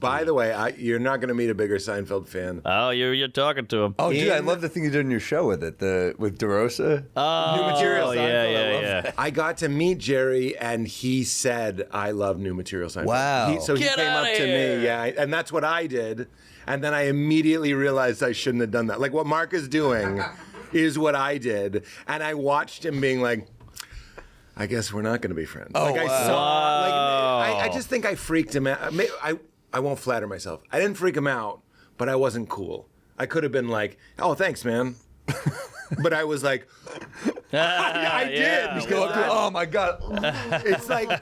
By the way, you're not going to meet a bigger Seinfeld fan. Oh, you're talking to him. Oh, dude, I love the thing you did in your show with it, with DeRosa. Oh, New Material Seinfeld. yeah. I got to meet Jerry, and he said, "I love New Material Seinfeld." Wow. So he Get came up outta to here. me, and that's what I did. And then I immediately realized I shouldn't have done that. Like what Mark is doing is what I did, and I watched him being like, I guess we're not going to be friends. Oh, like I wow. saw, like I just think I freaked him out. I won't flatter myself. I didn't freak him out, but I wasn't cool. I could have been like, "Oh, thanks, man," but I was like, I did. Yeah. Just go up to, oh my God. It's like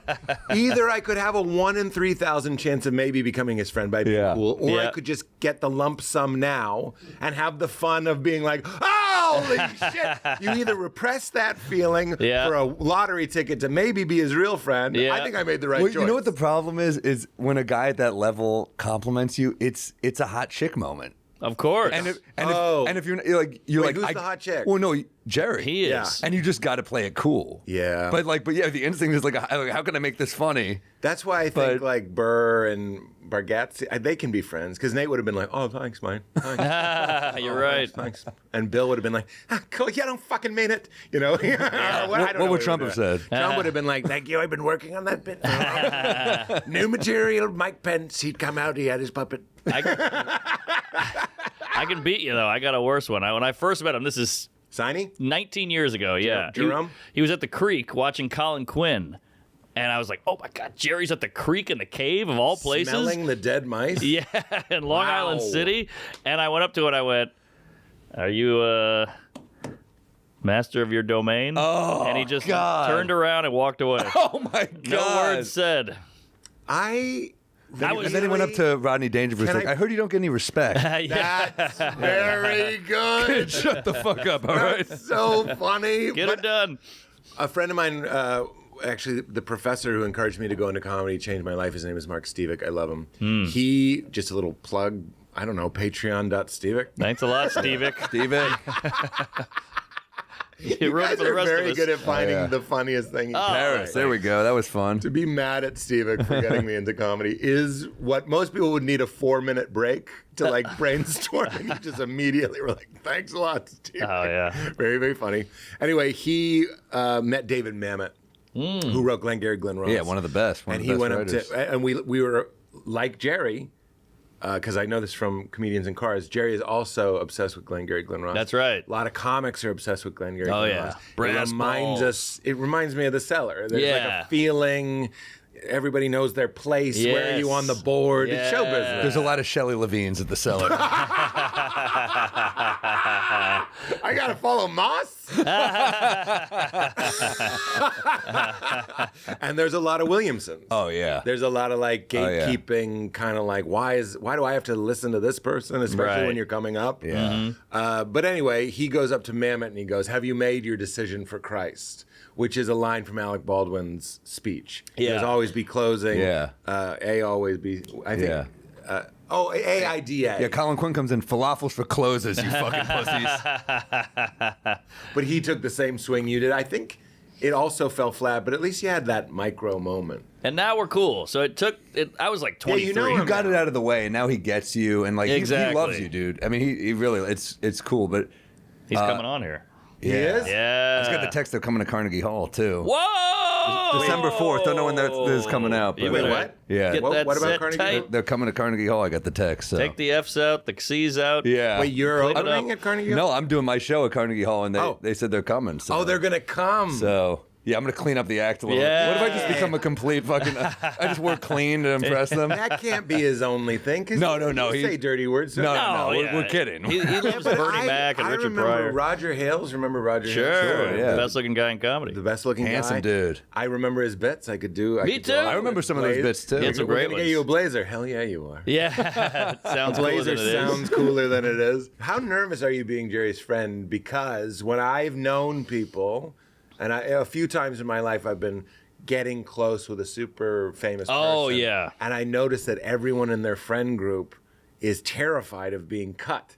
either I could have a 1 in 3,000 chance of maybe becoming his friend by being cool, or I could just get the lump sum now and have the fun of being like, holy shit! You either repress that feeling for a lottery ticket to maybe be his real friend. I think I made the right choice. You know what the problem is when a guy at that level compliments you, it's a hot chick moment. Of course. And if you're like Wait, who's the hot chick? Well, no, Jerry. He is. Yeah. And you just got to play it cool. Yeah. But the instinct is like, how can I make this funny? That's why I think like Burr and Bargatze, they can be friends. Because Nate would have been like, "Oh, thanks, man. Thanks. You're right. Thanks." And Bill would have been like, "Cool. Yeah, I don't fucking mean it." You know. What would Trump have said? Trump would have been like, "Thank you. I've been working on that bit. New material. Mike Pence. He'd come out. He had his puppet." I can beat you, though. I got a worse one. When I first met him, this is Siney? 19 years ago, yeah. Jerome? He was at the creek watching Colin Quinn. And I was like, oh, my God, Jerry's at the creek in the cave of all places. Smelling the dead mice? Yeah, in Long Island City. And I went up to it, I went, "Are you master of your domain?" Oh, and he just God. turned around and walked away. Oh, my God. No words said. And then he went up to Rodney Dangerfield. Like, I heard you don't get any respect. That's very good. Shut the fuck up, all right? That's so funny. Get it done. A friend of mine, actually, the professor who encouraged me to go into comedy, changed my life. His name is Mark Stevick. I love him. He, just a little plug, I don't know, patreon.stevick. Thanks a lot, Stevick. Stevick. You guys for the are rest very of us. good at finding the funniest thing. Paris. There we go. That was fun. To be mad at Stevick for getting me into comedy is what most people would need a 4-minute break to like brainstorm. And you just immediately were like, "Thanks a lot, Steve." Oh, yeah. Very, very funny. Anyway, he met David Mamet, who wrote Glengarry Glen Ross. Yeah, one of the best. And he went up to, and we were like Jerry, because I know this from Comedians in Cars. Jerry is also obsessed with Glengarry Glen Ross. That's right. A lot of comics are obsessed with Glengarry Oh, Glen yeah. Ross. Brass balls. It reminds me of The Cellar. There's like Yeah. a feeling. Everybody knows their place. Where are you on the board? It's show business. There's a lot of Shelley Levines at the Cellar. I gotta follow Moss. And there's a lot of Williamsons. Oh, yeah. There's a lot of like gatekeeping, kind of like why do I have to listen to this person, especially when you're coming up? Yeah. But anyway, he goes up to Mamet and he goes, "Have you made your decision for Christ?" Which is a line from Alec Baldwin's speech. He goes, "Always be closing." Yeah. A always be. I think. Yeah. AIDA. Yeah, Colin Quinn comes in, falafels for closes, you fucking pussies. But he took the same swing you did. I think it also fell flat, but at least you had that micro moment. And now we're cool. So I was like 23. you know him. You got it out of the way, and now he gets you, and like he loves you, dude. I mean, he really, it's cool, but He's coming on here. He is? Yeah. He's got the text they're coming to Carnegie Hall, too. Whoa! December 4th. Don't know when this is coming out. But Wait, what? Yeah. Get that What about set Carnegie? tight. They're coming to Carnegie Hall. I got the text. So. Take the F's out, the C's out. Yeah. Wait, you're Clean it opening up. at Carnegie? No, I'm doing my show at Carnegie Hall, and they said they're coming. So. Oh, they're going to come. So, yeah, I'm going to clean up the act a little Yeah. bit. What if I just become a complete fucking... I just work clean to impress them? That can't be his only thing. 'Cause No. You say dirty words. No, yeah. we're kidding. He loves Bernie Mac and I Richard remember Pryor. Roger Hales. Remember Roger Hales? Sure, yeah. Best looking guy in comedy. The best looking Handsome guy. dude. I remember his bits. I could do. Me too. I remember some of those bits, too. Yeah, some We're great going to get ones. you a blazer. Hell yeah, you are. Yeah, it sounds cooler Blazer than it is. sounds cooler than it is. How nervous are you being Jerry's friend? Because when I've known people, and a few times in my life I've been getting close with a super famous person. Oh, yeah. And I notice that everyone in their friend group is terrified of being cut.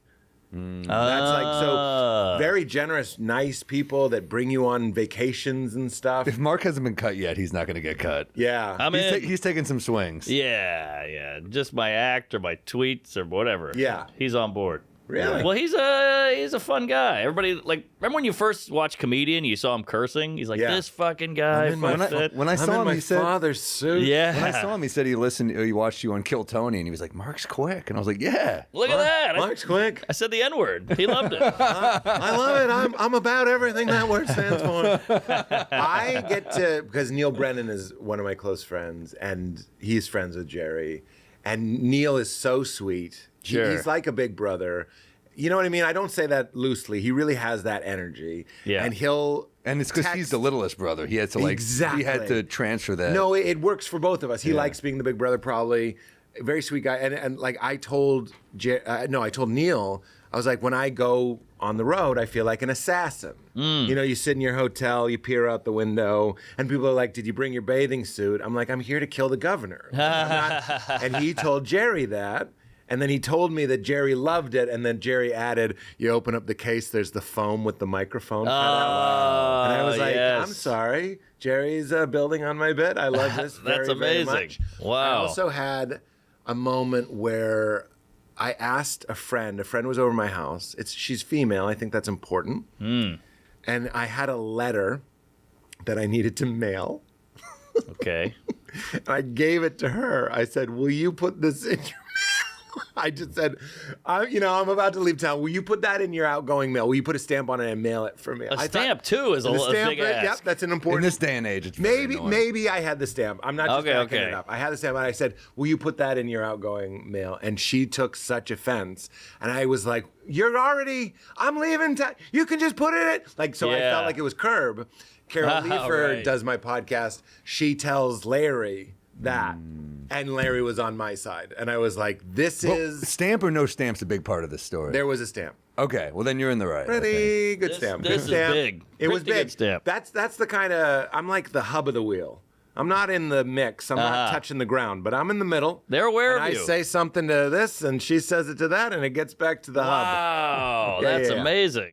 That's like so very generous, nice people that bring you on vacations and stuff. If Mark hasn't been cut yet, he's not going to get cut. Yeah. I mean, He's taking some swings. yeah. Just my act or my tweets or whatever. Yeah. He's on board. Really? Well, he's a fun guy. Everybody, like, remember when you first watched Comedian, you saw him cursing? He's like, this fucking guy. When I saw him, he said, father's suit. yeah. when I saw him, he said he watched you on Kill Tony, and he was like, Mark's quick. And I was like, yeah. Look at that. Mark's quick. I said the N-word. He loved it. I love it. I'm about everything that word stands for. I get to, because Neil Brennan is one of my close friends, and he's friends with Jerry. And Neil is so sweet. Sure. He's like a big brother. You know what I mean? I don't say that loosely. He really has that energy. Yeah. And he'll And it's because he's the littlest brother. He had to Exactly. He had to transfer that. No, it works for both of us. He likes being the big brother, probably. Very sweet guy. And like I told Neil, I was like, when I go on the road, I feel like an assassin. You know, you sit in your hotel, you peer out the window, and people are like, did you bring your bathing suit? I'm like, I'm here to kill the governor. And he told Jerry that. And then he told me that Jerry loved it, and then Jerry added, you open up the case, there's the foam with the microphone cut out. And I was like, yes. I'm sorry. Jerry's building on my bit. I love this very, That's amazing. very much. Wow. I also had a moment where I asked a friend was over my house. She's female. I think that's important. And I had a letter that I needed to mail. Okay. And I gave it to her. I said, will you put this in your mail? I just said, I'm about to leave town. Will you put that in your outgoing mail? Will you put a stamp on it and mail it for me? A stamp, too, is a big ask. Yep, that's an important. In this day and age, it's very annoying. Maybe I had the stamp. I'm not just backing it Okay. up. I had the stamp, and I said, will you put that in your outgoing mail? And she took such offense. And I was like, I'm leaving town. You can just put it in. Like, so I felt like it was Curb. Carol Leifer does my podcast. She tells Larry that. And Larry was on my side. And I was like, Stamp or no stamp's a big part of this story. There was a stamp. Okay, well then you're in the right. Pretty good stamp. This Good stamp. is big. It was Pretty big. good stamp. That's the kind of, I'm like the hub of the wheel. I'm not in the mix. I'm not touching the ground, but I'm in the middle. They're aware and of you. I say something to this, and she says it to that, and it gets back to the hub. Wow, Yeah, that's yeah. amazing.